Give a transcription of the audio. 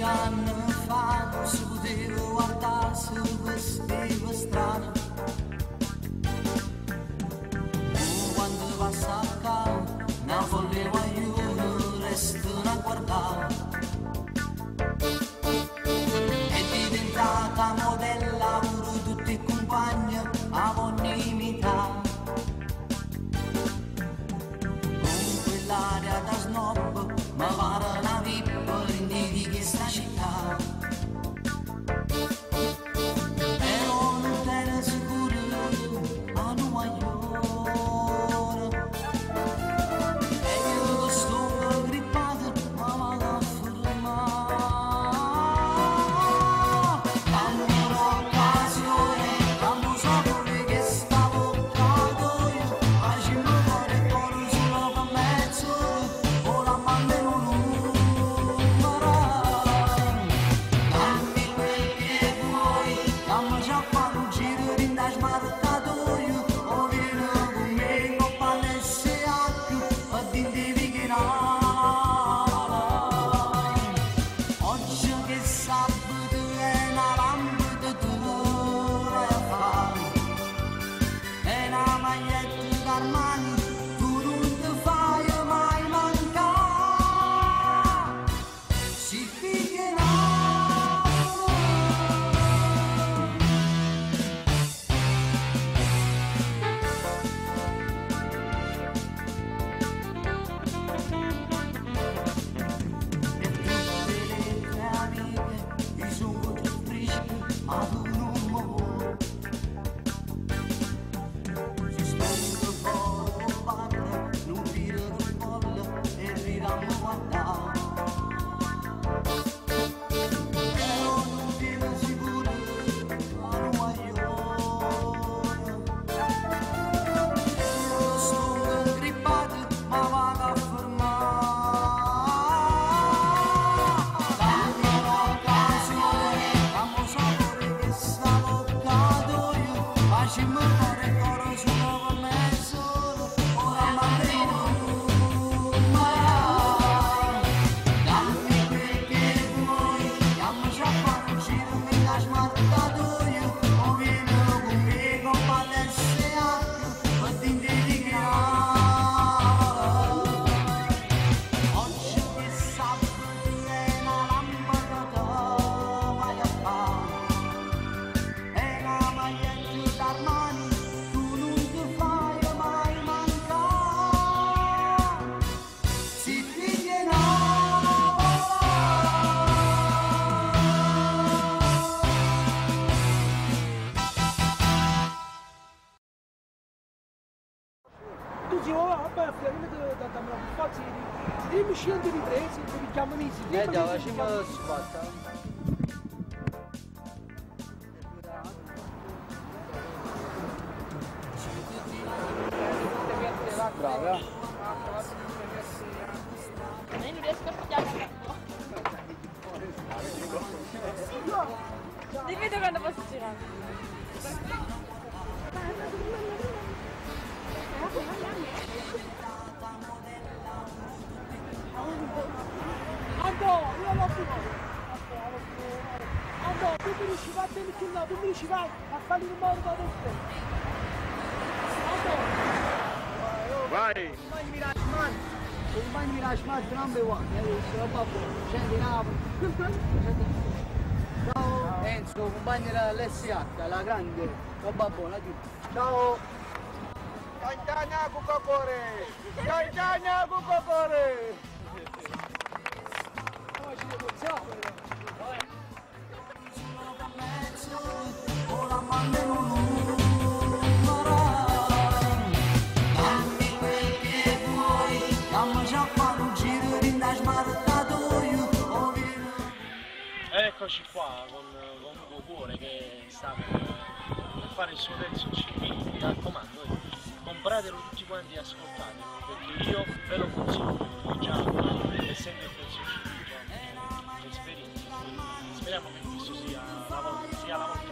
Anni fa non si poteva guardare, si vestiva strano. Quando passa a capo, una folle guaglione resta a guardare. È diventata modella, pure tutti i compagni a voglio imitare. Con quell'aria da snob, ma pare una vippa di questa città. Però non te ne sicuro a Nuova York. E io che sto grippato ma vado a fermare. Dammi un'occasione, dammi un sapore che stavo cato io. Facciamo fuori il cuore solo per mezzo, ora mandano un smarcatoio, o vieni con me con palesse acqua e ti indivicherà. Oggi che sabato è una lampada tu vai a fare, è una maglietta d'Armani, tu non ti fai mai mancare. Si figherà. Tu si vuole a finire da fazzi di miscela di riprese, ti richiamano i siti. Da, facciamo squatta. Brava. Io non riesco a pigliare la vedo quando posso girare. Andò, io l'ho finito. Andò, tu mi dici vai bene più là, tu mi dici vai a fare il mondo da te. Andò. Vai! Non mi raccomando. compagni la smart number one, sono babbo, scendi Napoli. Ciao Enzo, compagni dell'SH, la grande, la babbona, ciao. Cancagna cucocore! Cancagna cucocore! Ora mandano numero, dammi quel che vuoi, dammi già fare un giro di una smartatoio. Eccoci qua con Ugo Cuore che sta per fare il suo terzo CD, mi raccomando, compratelo tutti quanti e ascoltatelo, perché io ve lo consiglio, già essendo il terzo CD, l'esperienza, speriamo che questo sia la volta